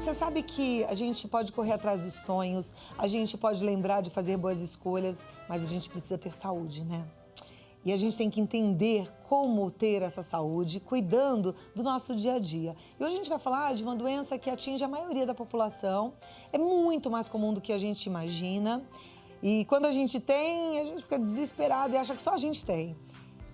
você sabe que a gente pode correr atrás dos sonhos, a gente pode lembrar de fazer boas escolhas, mas a gente precisa ter saúde, né? E a gente tem que entender como ter essa saúde, cuidando do nosso dia a dia. E hoje a gente vai falar de uma doença que atinge a maioria da população, é muito mais comum do que a gente imagina. E quando a gente tem, a gente fica desesperado e acha que só a gente tem.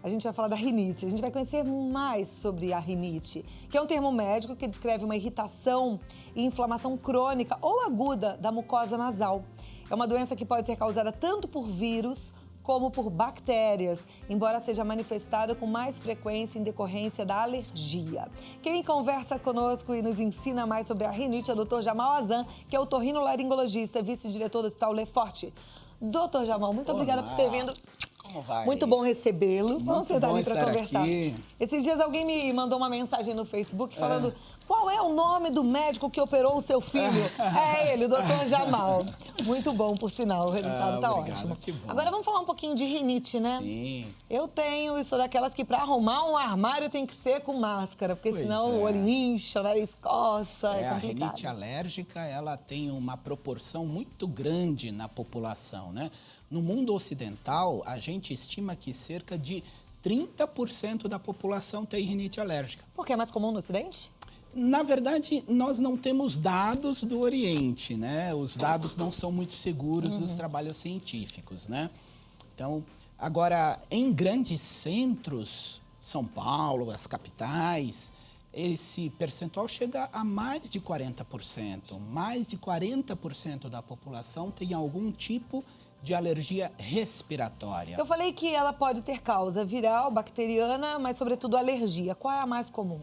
A gente vai falar da rinite, a gente vai conhecer mais sobre a rinite, que é um termo médico que descreve uma irritação e inflamação crônica ou aguda da mucosa nasal. É uma doença que pode ser causada tanto por vírus como por bactérias, embora seja manifestada com mais frequência em decorrência da alergia. Quem conversa conosco e nos ensina mais sobre a rinite é o Dr. Jamal Azan, que é otorrinolaringologista, vice-diretor do Hospital Lefort. Dr. Jamal, muito obrigada por ter vindo. Como vai? Muito bom recebê-lo. Vamos sentar ali para conversar. Aqui. Esses dias alguém me mandou uma mensagem no Facebook falando qual é o nome do médico que operou o seu filho? É ele, o Dr. Jamal. Muito bom, por sinal, o resultado tá obrigado, ótimo. que bom. Agora vamos falar um pouquinho de rinite, né? Sim. Eu sou daquelas que para arrumar um armário tem que ser com máscara, porque Pois senão o olho incha, o nariz coça, é A complicado. rinite alérgica, ela tem uma proporção muito grande na população, né? No mundo ocidental, a gente estima que cerca de 30% da população tem rinite alérgica. Por que é mais comum no Ocidente? Na verdade, nós não temos dados do Oriente, né? Os dados não são muito seguros dos trabalhos científicos, né? Então, agora, em grandes centros, São Paulo, as capitais, esse percentual chega a mais de 40%. Mais de 40% da população tem algum tipo de alergia respiratória. Eu falei que ela pode ter causa viral, bacteriana, mas sobretudo alergia. Qual é a mais comum?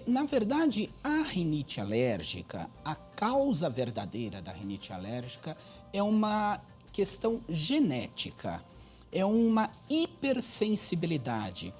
Na verdade, a rinite alérgica, a causa verdadeira da rinite alérgica é uma questão genética, é uma hipersensibilidade.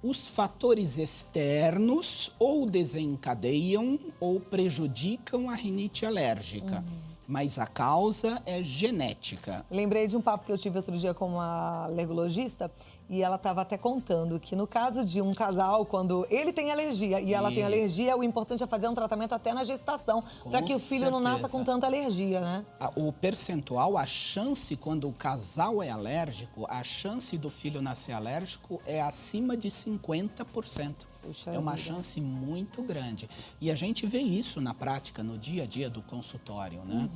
Os fatores externos ou desencadeiam ou prejudicam a rinite alérgica. Mas a causa é genética. Lembrei de um papo que eu tive outro dia com uma alergologista e ela estava até contando que no caso de um casal, quando ele tem alergia e ela tem alergia, o importante é fazer um tratamento até na gestação, para que o filho não nasça com tanta alergia, né? O percentual, a chance, quando o casal é alérgico, a chance do filho nascer alérgico é acima de 50%. Puxa é uma vida. chance muito grande. E a gente vê isso na prática, no dia a dia do consultório, né?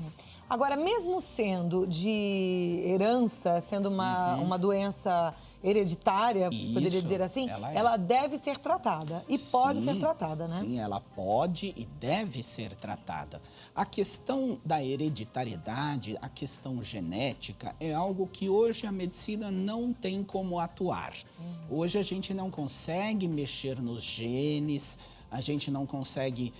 Agora, mesmo sendo de herança, sendo uma doença hereditária, poderia dizer assim, ela deve ser tratada e pode ser tratada, né? Sim, ela pode e deve ser tratada. A questão da hereditariedade, a questão genética, é algo que hoje a medicina não tem como atuar. Hoje a gente não consegue mexer nos genes, a gente não consegue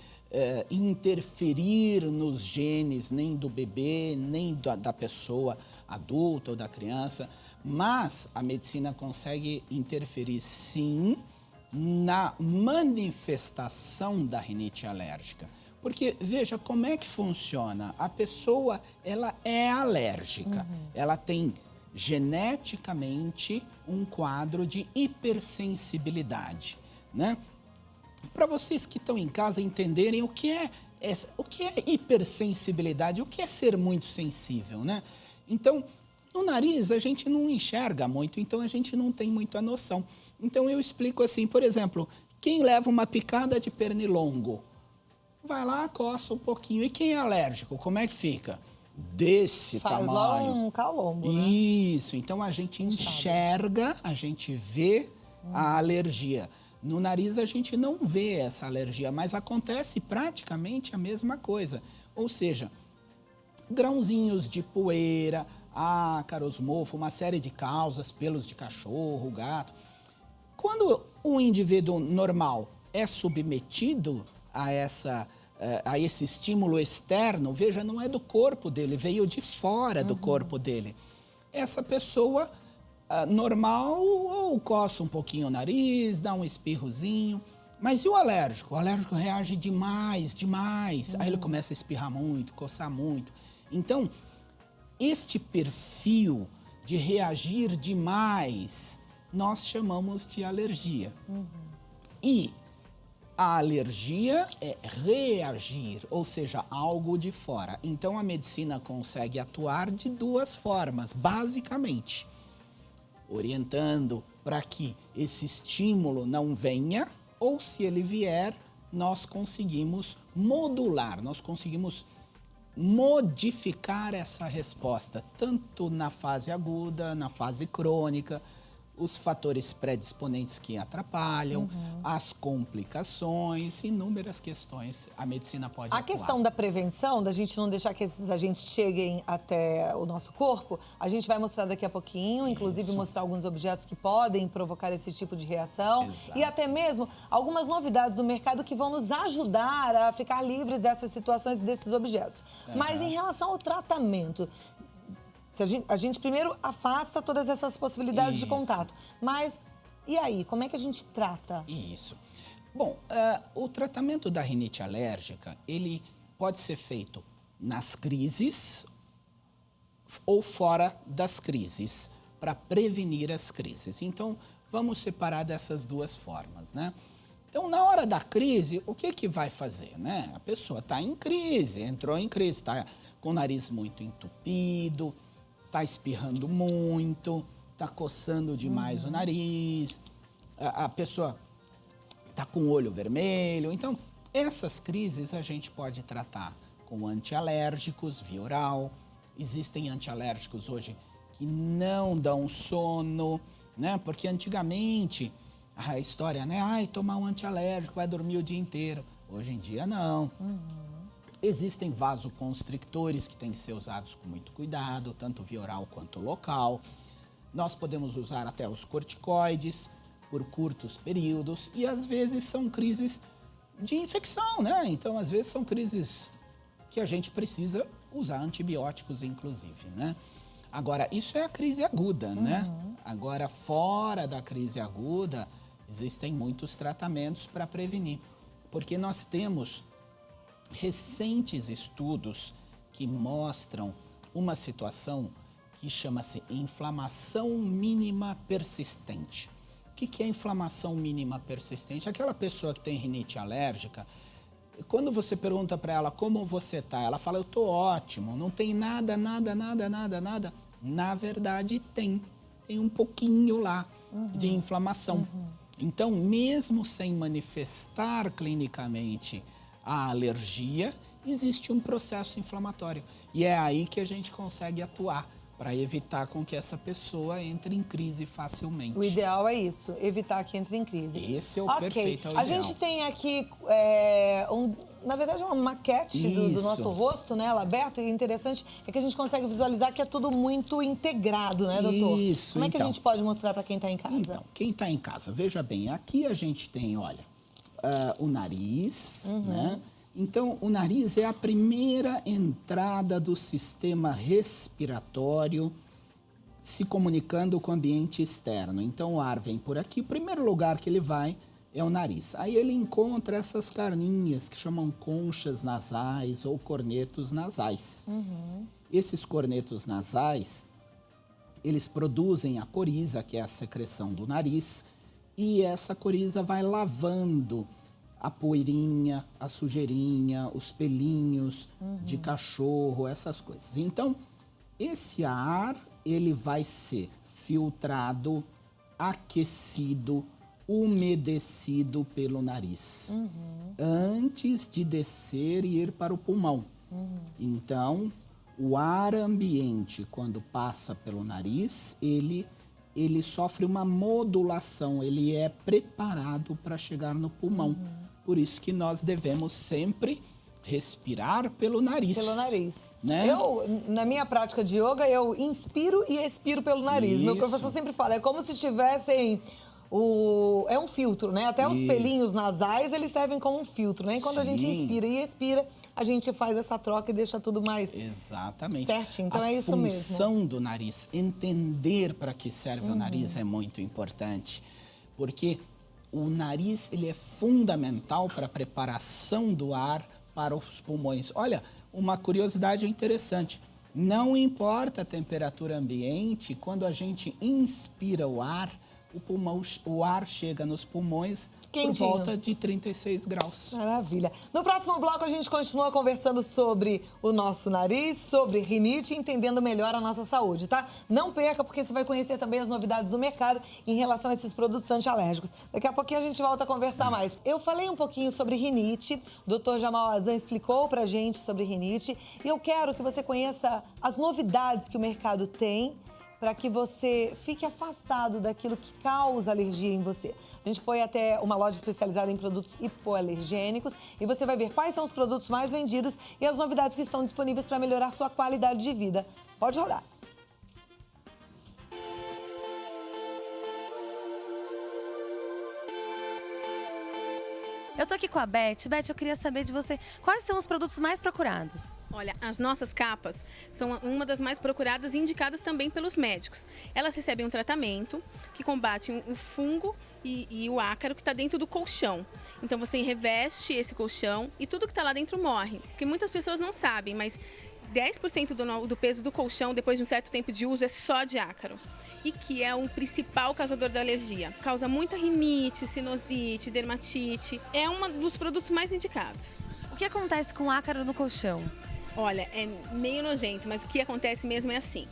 interferir nos genes nem do bebê, nem da pessoa adulta ou da criança, mas a medicina consegue interferir sim na manifestação da rinite alérgica. Porque, veja, como é que funciona? A pessoa, ela é alérgica, ela tem geneticamente um quadro de hipersensibilidade, né? Para vocês que estão em casa entenderem o que é hipersensibilidade, o que é ser muito sensível, né? Então, no nariz a gente não enxerga muito, então a gente não tem muita noção. Então eu explico assim, por exemplo, quem leva uma picada de pernilongo, vai lá, coça um pouquinho. E quem é alérgico, como é que fica? Desse tamanho. Faz lá um calombo, né? Isso, então a gente enxerga, a gente vê a alergia. No nariz a gente não vê essa alergia, mas acontece praticamente a mesma coisa. Ou seja, grãozinhos de poeira, ácaros, mofo, uma série de causas, pelos de cachorro, gato. Quando um indivíduo normal é submetido a esse estímulo externo, veja, não é do corpo dele, veio de fora do corpo dele. Essa pessoa normal ou coça um pouquinho o nariz, dá um espirrozinho. Mas e o alérgico? O alérgico reage demais. Aí ele começa a espirrar muito, coçar muito. Então, este perfil de reagir demais, nós chamamos de alergia. E A alergia é reagir, ou seja, algo de fora. Então, a medicina consegue atuar de duas formas, basicamente. Orientando para que esse estímulo não venha, ou se ele vier, nós conseguimos modular, nós conseguimos modificar essa resposta, tanto na fase aguda, na fase crônica, os fatores predisponentes que atrapalham, as complicações, inúmeras questões a medicina pode atuar. A questão da prevenção, da gente não deixar que esses agentes cheguem até o nosso corpo, a gente vai mostrar daqui a pouquinho, inclusive mostrar alguns objetos que podem provocar esse tipo de reação. Exato. E até mesmo algumas novidades no mercado que vão nos ajudar a ficar livres dessas situações e desses objetos. Mas em relação ao tratamento, a gente primeiro afasta todas essas possibilidades de contato. Mas e aí, como é que a gente trata? Isso. Bom, o tratamento da rinite alérgica, ele pode ser feito nas crises ou fora das crises, para prevenir as crises. Então, vamos separar dessas duas formas, né? Então, na hora da crise, o que vai fazer, né? A pessoa está em crise, entrou em crise, está com o nariz muito entupido, está espirrando muito, está coçando demais o nariz, a pessoa está com o olho vermelho. Então, essas crises a gente pode tratar com antialérgicos via oral. Existem antialérgicos hoje que não dão sono, né? Porque antigamente a história, né? Ai, tomar um antialérgico vai dormir o dia inteiro. Hoje em dia, não. Existem vasoconstrictores que têm que ser usados com muito cuidado, tanto via oral quanto local. Nós podemos usar até os corticoides por curtos períodos e às vezes são crises de infecção, né? Então, às vezes são crises que a gente precisa usar antibióticos, inclusive, né? Agora, isso é a crise aguda, né? Agora, fora da crise aguda, existem muitos tratamentos para prevenir, porque nós temos recentes estudos que mostram uma situação que chama-se inflamação mínima persistente. O que é inflamação mínima persistente? Aquela pessoa que tem rinite alérgica, quando você pergunta para ela como você tá, ela fala, eu tô ótimo, não tem nada. Na verdade, tem um pouquinho lá de inflamação. Então, mesmo sem manifestar clinicamente a alergia, existe um processo inflamatório. E é aí que a gente consegue atuar para evitar com que essa pessoa entre em crise facilmente. O ideal é isso, evitar que entre em crise. Esse é o perfeito, é o A ideal. gente tem aqui, na verdade, uma maquete do nosso rosto, né? Ela aberta, e interessante é que a gente consegue visualizar que é tudo muito integrado, né, doutor? Isso, Como é que a então. gente pode mostrar para quem está em casa? Então, quem está em casa, veja bem, aqui a gente tem, olha, o nariz, né? Então, o nariz é a primeira entrada do sistema respiratório se comunicando com o ambiente externo. Então, o ar vem por aqui, o primeiro lugar que ele vai é o nariz. Aí ele encontra essas carninhas que chamam conchas nasais ou cornetos nasais. Esses cornetos nasais, eles produzem a coriza, que é a secreção do nariz, e essa coriza vai lavando a poeirinha, a sujeirinha, os pelinhos de cachorro, essas coisas. Então, esse ar, ele vai ser filtrado, aquecido, umedecido pelo nariz, antes de descer e ir para o pulmão. Então, o ar ambiente, quando passa pelo nariz, ele sofre uma modulação, ele é preparado para chegar no pulmão. Por isso que nós devemos sempre respirar pelo nariz. Pelo nariz. Né? Na minha prática de yoga, eu inspiro e expiro pelo nariz. Meu Isso. professor sempre fala, é como se tivessem é um filtro, né? Até os Isso. pelinhos nasais, eles servem como um filtro, né? E quando a gente Sim. inspira e expira, a gente faz essa troca e deixa tudo mais Exatamente. certinho. Então a é isso mesmo. função do nariz, entender para que serve o nariz é muito importante, porque o nariz ele é fundamental para a preparação do ar para os pulmões. Olha, uma curiosidade interessante, não importa a temperatura ambiente, quando a gente inspira o ar, o ar chega nos pulmões Quentinho. Por volta de 36 graus. Maravilha. No próximo bloco, a gente continua conversando sobre o nosso nariz, sobre rinite, entendendo melhor a nossa saúde, tá? Não perca, porque você vai conhecer também as novidades do mercado em relação a esses produtos antialérgicos. Daqui a pouquinho a gente volta a conversar mais. Eu falei um pouquinho sobre rinite, o Dr. Jamal Azan explicou pra gente sobre rinite, e eu quero que você conheça as novidades que o mercado tem para que você fique afastado daquilo que causa alergia em você. A gente foi até uma loja especializada em produtos hipoalergênicos e você vai ver quais são os produtos mais vendidos e as novidades que estão disponíveis para melhorar sua qualidade de vida. Pode rodar. Eu tô aqui com a Beth. Beth, eu queria saber de você, quais são os produtos mais procurados? Olha, as nossas capas são uma das mais procuradas e indicadas também pelos médicos. Elas recebem um tratamento que combate o fungo e o ácaro que está dentro do colchão. Então você reveste esse colchão e tudo que está lá dentro morre. Porque muitas pessoas não sabem, mas 10% do peso do colchão, depois de um certo tempo de uso, é só de ácaro. E que é o principal causador da alergia. Causa muita rinite, sinusite, dermatite. É um dos produtos mais indicados. O que acontece com o ácaro no colchão? Olha, é meio nojento, mas o que acontece mesmo é assim.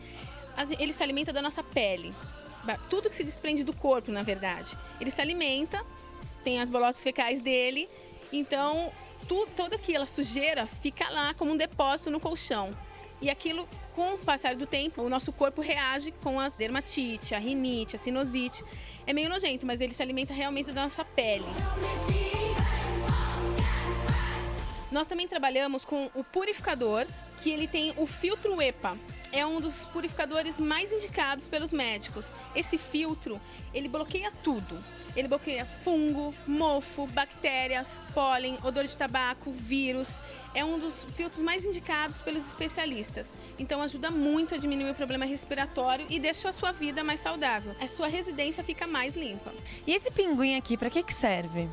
Ele se alimenta da nossa pele. Tudo que se desprende do corpo, na verdade. Ele se alimenta, tem as bolotas fecais dele, então toda aquela sujeira fica lá como um depósito no colchão. E aquilo, com o passar do tempo, o nosso corpo reage com as dermatite, a rinite, a sinusite. É meio nojento, mas ele se alimenta realmente da nossa pele. Nós também trabalhamos com o purificador, que ele tem o filtro EPA. É um dos purificadores mais indicados pelos médicos. Esse filtro, ele bloqueia tudo. Ele bloqueia fungo, mofo, bactérias, pólen, odor de tabaco, vírus. É um dos filtros mais indicados pelos especialistas. Então ajuda muito a diminuir o problema respiratório e deixa a sua vida mais saudável. A sua residência fica mais limpa. E esse pinguim aqui, para que serve?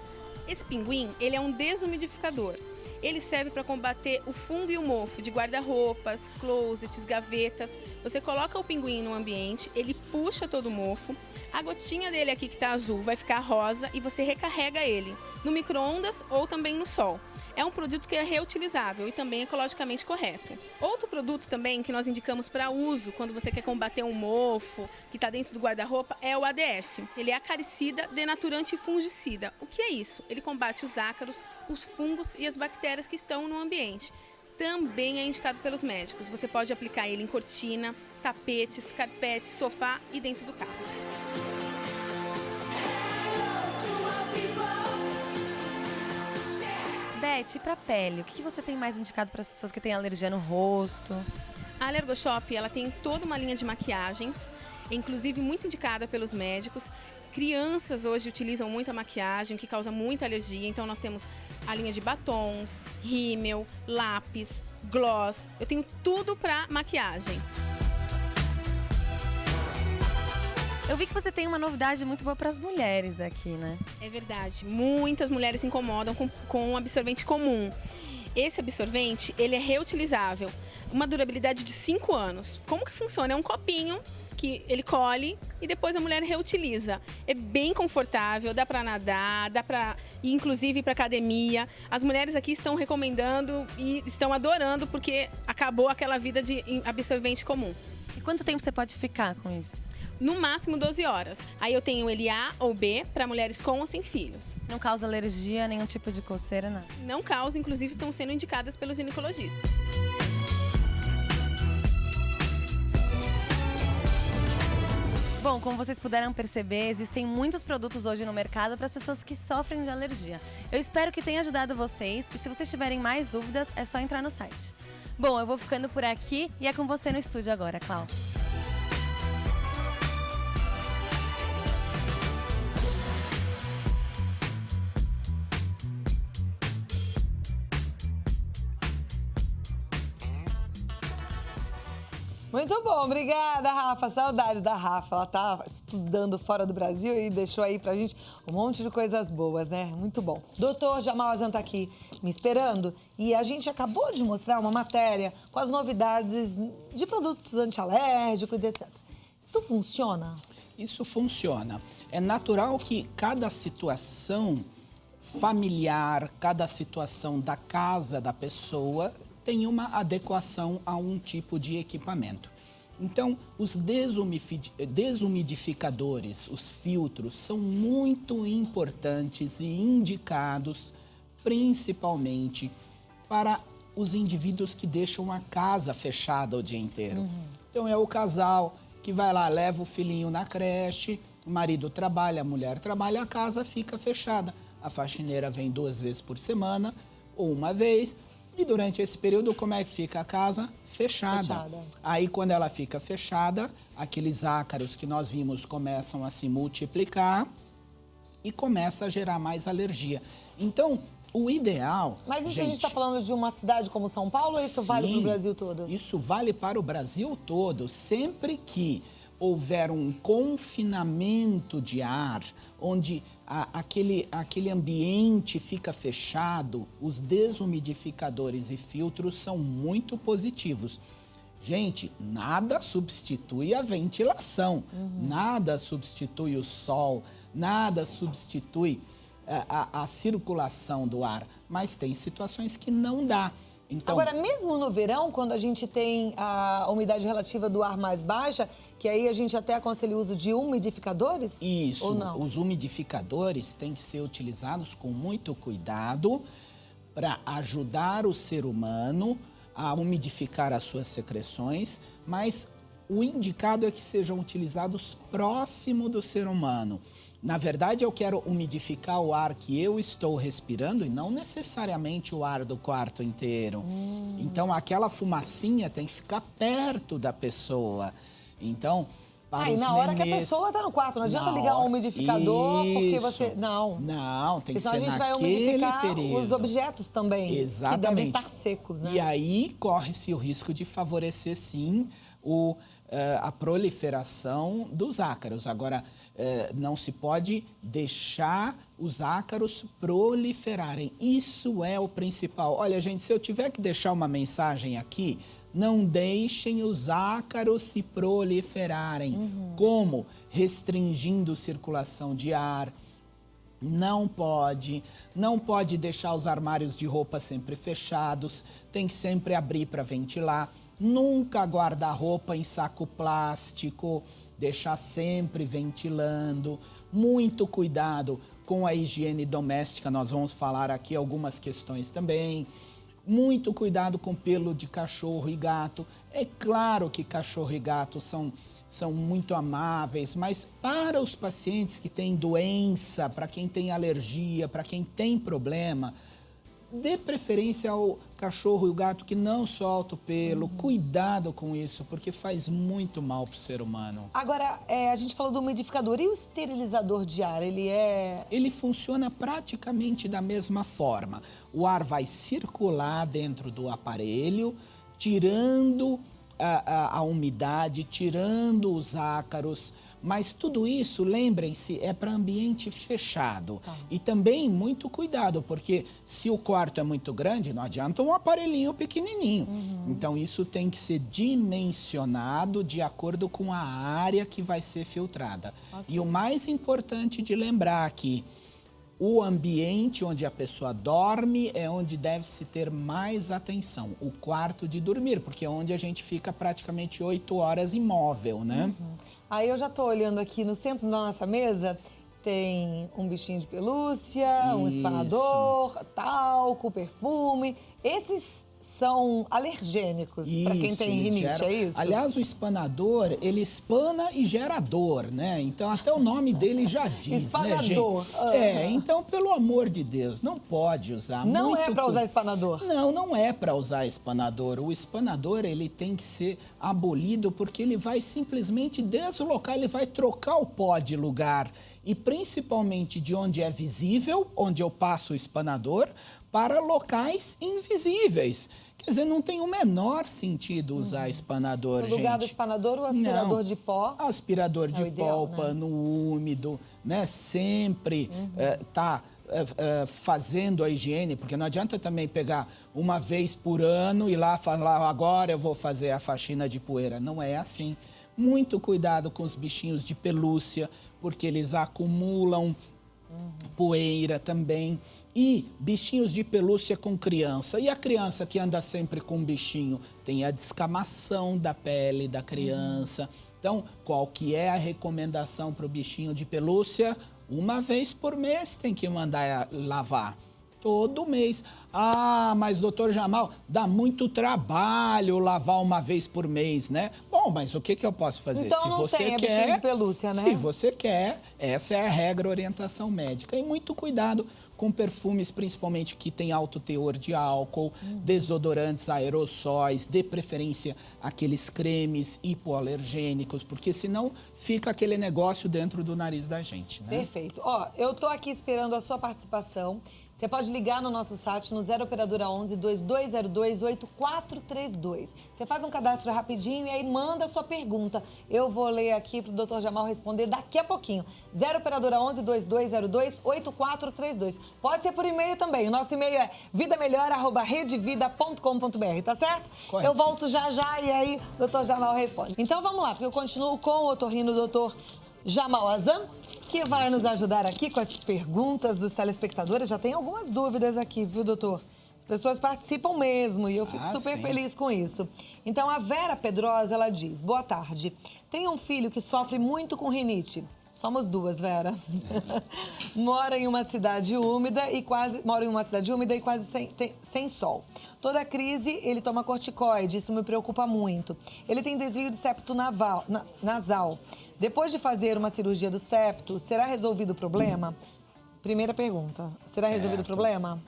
Esse pinguim, ele é um desumidificador. Ele serve para combater o fungo e o mofo de guarda-roupas, closets, gavetas. Você coloca o pinguim no ambiente, ele puxa todo o mofo. A gotinha dele aqui que está azul vai ficar rosa e você recarrega ele no micro-ondas ou também no sol. É um produto que é reutilizável e também ecologicamente correto. Outro produto também que nós indicamos para uso quando você quer combater um mofo que está dentro do guarda-roupa é o ADF. Ele é acaricida, denaturante e fungicida. O que é isso? Ele combate os ácaros, os fungos e as bactérias que estão no ambiente. Também é indicado pelos médicos. Você pode aplicar ele em cortina, tapetes, carpetes, sofá e dentro do carro. Beth, para pele, o que você tem mais indicado para as pessoas que têm alergia no rosto? A Alergoshop, ela tem toda uma linha de maquiagens, inclusive muito indicada pelos médicos. Crianças hoje utilizam muita maquiagem, que causa muita alergia. Então nós temos a linha de batons, rímel, lápis, gloss. Eu tenho tudo para maquiagem. Eu vi que você tem uma novidade muito boa para as mulheres aqui, né? É verdade. Muitas mulheres se incomodam com um absorvente comum. Esse absorvente, ele é reutilizável. Uma durabilidade de 5 anos. Como que funciona? É um copinho que ele colhe e depois a mulher reutiliza. É bem confortável, dá para nadar, dá para ir inclusive para academia. As mulheres aqui estão recomendando e estão adorando porque acabou aquela vida de absorvente comum. E quanto tempo você pode ficar com isso? No máximo 12 horas. Aí eu tenho ele A ou B para mulheres com ou sem filhos. Não causa alergia, nenhum tipo de coceira, nada? Não causa, inclusive estão sendo indicadas pelos ginecologistas. Bom, como vocês puderam perceber, existem muitos produtos hoje no mercado para as pessoas que sofrem de alergia. Eu espero que tenha ajudado vocês e se vocês tiverem mais dúvidas, é só entrar no site. Bom, eu vou ficando por aqui e é com você no estúdio agora, Clau. Muito bom, obrigada, Rafa. Saudade da Rafa. Ela tá estudando fora do Brasil e deixou aí pra gente um monte de coisas boas, né? Muito bom. Doutor Jamal Azan tá aqui me esperando e a gente acabou de mostrar uma matéria com as novidades de produtos antialérgicos, etc. Isso funciona? Isso funciona. É natural que cada situação familiar, cada situação da casa da pessoa tem uma adequação a um tipo de equipamento. Então, os desumidificadores, os filtros, são muito importantes e indicados principalmente para os indivíduos que deixam a casa fechada o dia inteiro. Então, é o casal que vai lá, leva o filhinho na creche, o marido trabalha, a mulher trabalha, a casa fica fechada. A faxineira vem 2 vezes por semana ou uma vez. E durante esse período, como é que fica a casa? Fechada. Aí, quando ela fica fechada, aqueles ácaros que nós vimos começam a se multiplicar e começa a gerar mais alergia. Então, o ideal... Mas isso a gente está falando de uma cidade como São Paulo ou isso vale para o Brasil todo? Isso vale para o Brasil todo. Sempre que houver um confinamento de ar, onde aquele ambiente fica fechado, os desumidificadores e filtros são muito positivos. Gente, nada substitui a ventilação, nada substitui o sol, nada substitui a circulação do ar, mas tem situações que não dá. Então, agora, mesmo no verão, quando a gente tem a umidade relativa do ar mais baixa, que aí a gente até aconselha o uso de umidificadores? Isso, ou não? Os umidificadores têm que ser utilizados com muito cuidado para ajudar o ser humano a umidificar as suas secreções, mas o indicado é que sejam utilizados próximo do ser humano. Na verdade, eu quero umidificar o ar que eu estou respirando e não necessariamente o ar do quarto inteiro. Então, aquela fumacinha tem que ficar perto da pessoa. Então, para os na hora que a nenês, pessoa está no quarto, não adianta ligar um umidificador, porque você... Não, tem que senão ser a gente vai naquele umidificar período. os objetos também, Exatamente. que devem estar secos, né? E aí corre-se o risco de favorecer, sim, a proliferação dos ácaros. Agora, não se pode deixar os ácaros proliferarem. Isso é o principal. Olha, gente, se eu tiver que deixar uma mensagem aqui, não deixem os ácaros se proliferarem. Como? Restringindo circulação de ar. Não pode deixar os armários de roupa sempre fechados, tem que sempre abrir para ventilar. Nunca guardar roupa em saco plástico, deixar sempre ventilando. Muito cuidado com a higiene doméstica, nós vamos falar aqui algumas questões também. Muito cuidado com pelo de cachorro e gato. É claro que cachorro e gato são muito amáveis, mas para os pacientes que têm doença, para quem tem alergia, para quem tem problema, dê preferência ao cachorro e o gato que não solta o pelo. Cuidado com isso, porque faz muito mal para o ser humano. Agora, a gente falou do umidificador. E o esterilizador de ar, Ele funciona praticamente da mesma forma. O ar vai circular dentro do aparelho, tirando a umidade, tirando os ácaros, mas tudo isso, lembrem-se, é para ambiente fechado. E também muito cuidado, porque se o quarto é muito grande, não adianta um aparelhinho pequenininho. Então isso tem que ser dimensionado de acordo com a área que vai ser filtrada. E o mais importante de lembrar aqui, o ambiente onde a pessoa dorme é onde deve-se ter mais atenção. O quarto de dormir, porque é onde a gente fica praticamente 8 horas imóvel, né? Aí eu já estou olhando aqui no centro da nossa mesa, tem um bichinho de pelúcia, um espanador, talco, perfume. Esses são alergênicos para quem tem rinite, é isso? Aliás, o espanador, ele espana e gera dor, né? Então, até o nome dele já diz, espanador. né, gente? Então, pelo amor de Deus, não pode usar. Não é para usar espanador? Não é para usar espanador. O espanador, ele tem que ser abolido porque ele vai simplesmente deslocar, ele vai trocar o pó de lugar. E principalmente de onde é visível, onde eu passo o espanador, para locais invisíveis. Quer dizer, não tem o menor sentido usar espanador, gente. No lugar do espanador, o aspirador de pó? Aspirador de pó, pano úmido, né? Sempre fazendo a higiene, porque não adianta também pegar uma vez por ano e lá falar, agora eu vou fazer a faxina de poeira. Não é assim. Muito cuidado com os bichinhos de pelúcia, porque eles acumulam poeira também. E bichinhos de pelúcia com criança. E a criança que anda sempre com um bichinho? Tem a descamação da pele da criança. Então, qual que é a recomendação para o bichinho de pelúcia? Uma vez por mês tem que mandar lavar. Todo mês. Ah, mas doutor Jamal, dá muito trabalho lavar uma vez por mês, né? Bom, mas o que eu posso fazer? Então Se não você tem, quer, bichinho de pelúcia, né? Se você quer, essa é a regra orientação médica. E muito cuidado com perfumes, principalmente que tem alto teor de álcool, desodorantes, aerossóis, de preferência aqueles cremes hipoalergênicos, porque senão fica aquele negócio dentro do nariz da gente, né? Perfeito. Ó, eu tô aqui esperando a sua participação. Você pode ligar no nosso site no 0 operadora 11 2202 8432. Você faz um cadastro rapidinho e aí manda a sua pergunta. Eu vou ler aqui para o Dr. Jamal responder daqui a pouquinho. 0 operadora 11 2202 8432. Pode ser por e-mail também. O nosso e-mail é vidamelhor@redevida.com.br, tá certo? Correto. Eu volto já e aí o Dr. Jamal responde. Então vamos lá, porque eu continuo com o otorrino Dr. Jamal Azam, que vai nos ajudar aqui com as perguntas dos telespectadores. Já tem algumas dúvidas aqui, viu, doutor? As pessoas participam mesmo e eu fico super feliz com isso. Então, a Vera Pedrosa, ela diz, boa tarde. Tenho um filho que sofre muito com rinite. Somos duas, Vera. Mora em uma cidade úmida e quase sem sol. Toda crise, ele toma corticoide, isso me preocupa muito. Ele tem desvio de septo nasal. Depois de fazer uma cirurgia do septo, será resolvido o problema? Primeira pergunta, será resolvido o problema?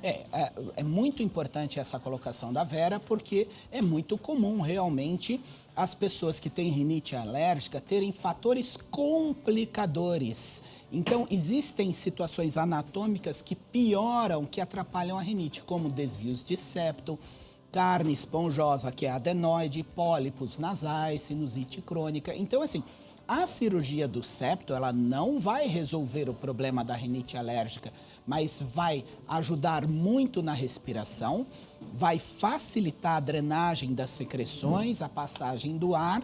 É muito importante essa colocação da Vera, porque é muito comum realmente as pessoas que têm rinite alérgica terem fatores complicadores. Então, existem situações anatômicas que pioram, que atrapalham a rinite, como desvios de septo, carne esponjosa, que é adenoide, pólipos nasais, sinusite crônica. Então, assim, a cirurgia do septo, ela não vai resolver o problema da rinite alérgica, mas vai ajudar muito na respiração, vai facilitar a drenagem das secreções, a passagem do ar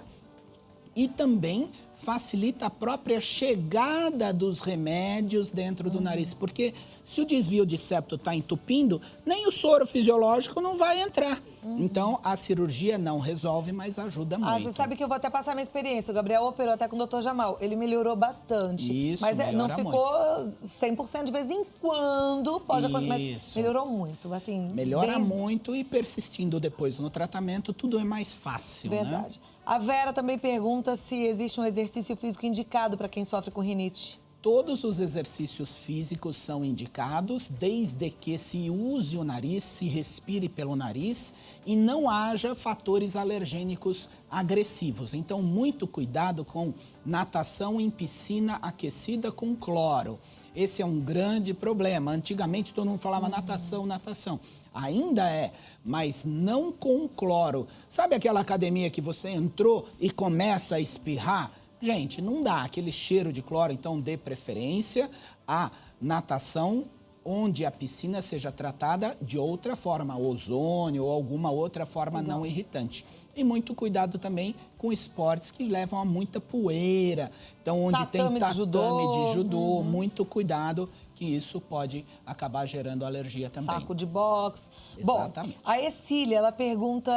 e também facilita a própria chegada dos remédios dentro do nariz. Porque se o desvio de septo está entupindo, nem o soro fisiológico não vai entrar. Então, a cirurgia não resolve, mas ajuda muito. Você sabe que eu vou até passar minha experiência. O Gabriel operou até com o Dr. Jamal. Ele melhorou bastante. Isso, mas não melhora ficou 100% de vez em quando. Pode acontecer, mas melhorou muito. Assim, melhora muito e persistindo depois no tratamento, tudo é mais fácil, Verdade. né? A Vera também pergunta se existe um exercício físico indicado para quem sofre com rinite. Todos os exercícios físicos são indicados, desde que se use o nariz, se respire pelo nariz e não haja fatores alergênicos agressivos. Então, muito cuidado com natação em piscina aquecida com cloro. Esse é um grande problema. Antigamente, todo mundo falava natação. Ainda é, mas não com cloro. Sabe aquela academia que você entrou e começa a espirrar? Gente, não dá aquele cheiro de cloro, então dê preferência à natação onde a piscina seja tratada de outra forma, ozônio ou alguma outra forma não irritante. E muito cuidado também com esportes que levam a muita poeira. Então, onde tem tatame de judô, muito cuidado, que isso pode acabar gerando alergia também. Saco de boxe. Exatamente. Bom, a Exília, ela pergunta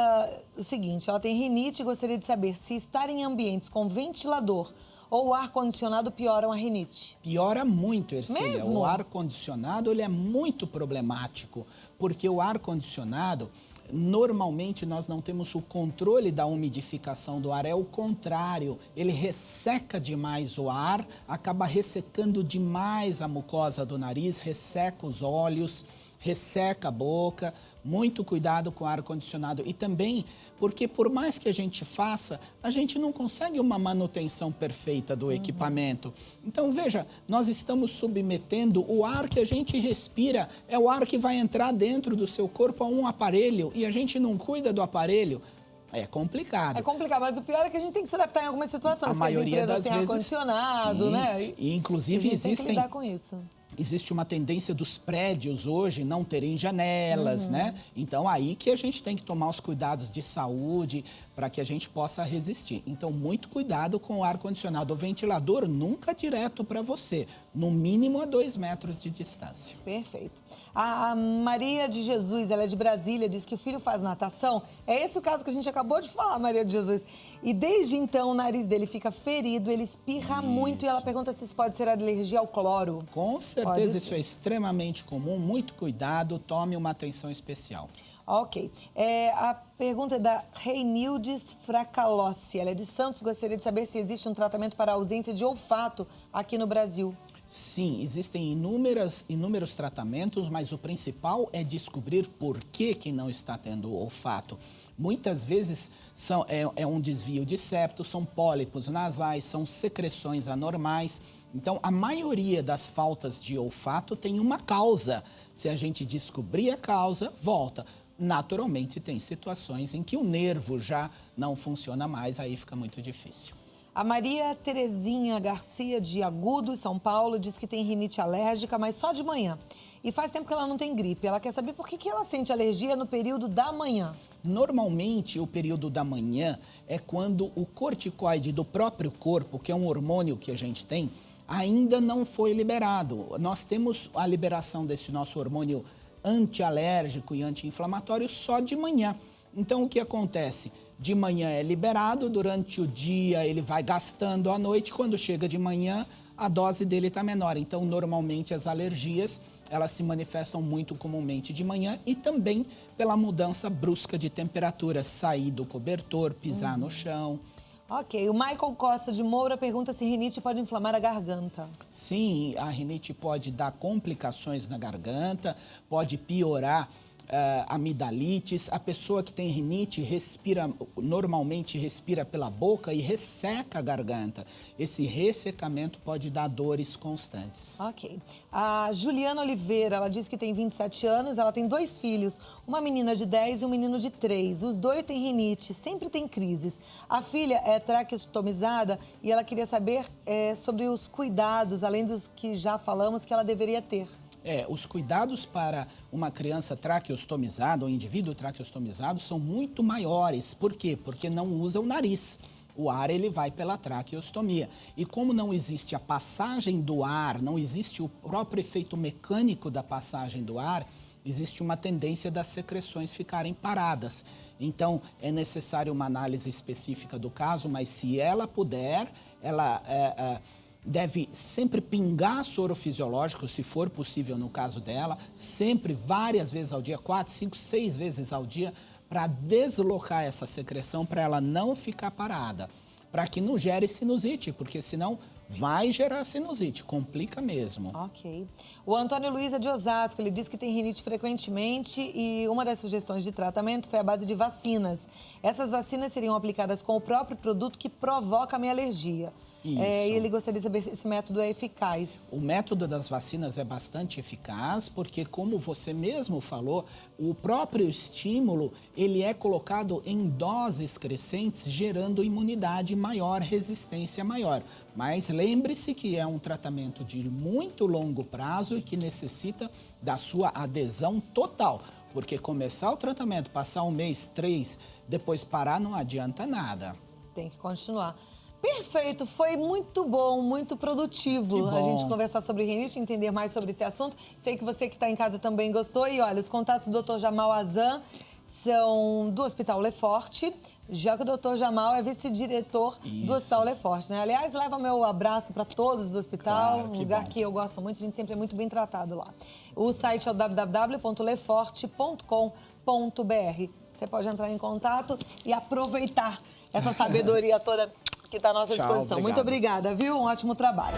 o seguinte, ela tem rinite e gostaria de saber se estar em ambientes com ventilador ou ar-condicionado pioram a rinite. Piora muito, Ercília. Mesmo? O ar-condicionado, ele é muito problemático, porque o ar-condicionado, normalmente nós não temos o controle da umidificação do ar, é o contrário, ele resseca demais o ar, acaba ressecando demais a mucosa do nariz, resseca os olhos, resseca a boca. Muito cuidado com o ar-condicionado e também porque por mais que a gente faça, a gente não consegue uma manutenção perfeita do equipamento. Então veja, nós estamos submetendo o ar que a gente respira, é o ar que vai entrar dentro do seu corpo a um aparelho e a gente não cuida do aparelho. É complicado. É complicado, mas o pior é que a gente tem que se adaptar em algumas situações. A maioria das vezes, ar-condicionado, sim, né? E inclusive a gente tem que lidar com isso. existe uma tendência dos prédios hoje não terem janelas, né? Então, aí que a gente tem que tomar os cuidados de saúde para que a gente possa resistir. Então, muito cuidado com o ar-condicionado. O ventilador nunca direto para você, no mínimo a 2 metros de distância. Perfeito. A Maria de Jesus, ela é de Brasília, diz que o filho faz natação. É esse o caso que a gente acabou de falar, Maria de Jesus. E desde então o nariz dele fica ferido, ele espirra muito e ela pergunta se isso pode ser alergia ao cloro. Com certeza, isso é extremamente comum. Muito cuidado, tome uma atenção especial. Ok. A pergunta é da Reinildes Fracalossi. Ela é de Santos. Gostaria de saber se existe um tratamento para a ausência de olfato aqui no Brasil. Sim, existem inúmeros tratamentos, mas o principal é descobrir por que não está tendo olfato. Muitas vezes é um desvio de septo, são pólipos nasais, são secreções anormais. Então, a maioria das faltas de olfato tem uma causa. Se a gente descobrir a causa, volta. Naturalmente, tem situações em que o nervo já não funciona mais, aí fica muito difícil. A Maria Terezinha Garcia, de Agudos, São Paulo, diz que tem rinite alérgica, mas só de manhã. E faz tempo que ela não tem gripe. Ela quer saber por que ela sente alergia no período da manhã. Normalmente, o período da manhã é quando o corticoide do próprio corpo, que é um hormônio que a gente tem, ainda não foi liberado. Nós temos a liberação desse nosso hormônio antialérgico e anti-inflamatório só de manhã. Então, o que acontece? De manhã é liberado, durante o dia ele vai gastando à noite, quando chega de manhã a dose dele está menor. Então, normalmente as alergias, elas se manifestam muito comumente de manhã e também pela mudança brusca de temperatura, sair do cobertor, pisar no chão. Ok, o Michael Costa de Moura pergunta se rinite pode inflamar a garganta. Sim, a rinite pode dar complicações na garganta, pode piorar amidalites. A pessoa que tem rinite normalmente respira pela boca e resseca a garganta. Esse ressecamento pode dar dores constantes. Ok. A Juliana Oliveira, ela diz que tem 27 anos, ela tem 2 filhos, uma menina de 10 e um menino de 3. Os 2 têm rinite, sempre tem crises. A filha é traqueostomizada e ela queria saber sobre os cuidados, além dos que já falamos, que ela deveria ter. Os cuidados para uma criança traqueostomizada, um indivíduo traqueostomizado, são muito maiores. Por quê? Porque não usa o nariz. O ar ele vai pela traqueostomia. E como não existe a passagem do ar, não existe o próprio efeito mecânico da passagem do ar, existe uma tendência das secreções ficarem paradas. Então, é necessário uma análise específica do caso, mas se ela puder, ela deve sempre pingar soro fisiológico, se for possível no caso dela, sempre, várias vezes ao dia, 4, 5, 6 vezes ao dia, para deslocar essa secreção, para ela não ficar parada, para que não gere sinusite, porque senão vai gerar sinusite, complica mesmo. Ok. O Antônio Luiz é de Osasco, ele diz que tem rinite frequentemente e uma das sugestões de tratamento foi a base de vacinas. Essas vacinas seriam aplicadas com o próprio produto que provoca a minha alergia. Isso. E ele gostaria de saber se esse método é eficaz. O método das vacinas é bastante eficaz porque, como você mesmo falou, o próprio estímulo ele é colocado em doses crescentes, gerando imunidade maior, resistência maior. Mas lembre-se que é um tratamento de muito longo prazo e que necessita da sua adesão total. Porque começar o tratamento, passar 1 mês, 3, depois parar, não adianta nada. Tem que continuar. Perfeito, foi muito bom, muito produtivo a gente conversar sobre rinite, entender mais sobre esse assunto. Sei que você que está em casa também gostou. E olha, os contatos do Dr. Jamal Azan são do Hospital Lefort, já que o Dr. Jamal é vice-diretor do Hospital Lefort, né? Aliás, leva meu abraço para todos do hospital, Claro, um lugar que eu gosto muito, a gente sempre é muito bem tratado lá. O site é o www.lefort.com.br. Você pode entrar em contato e aproveitar essa sabedoria toda que está à nossa disposição. Obrigado. Muito obrigada, viu? Um ótimo trabalho.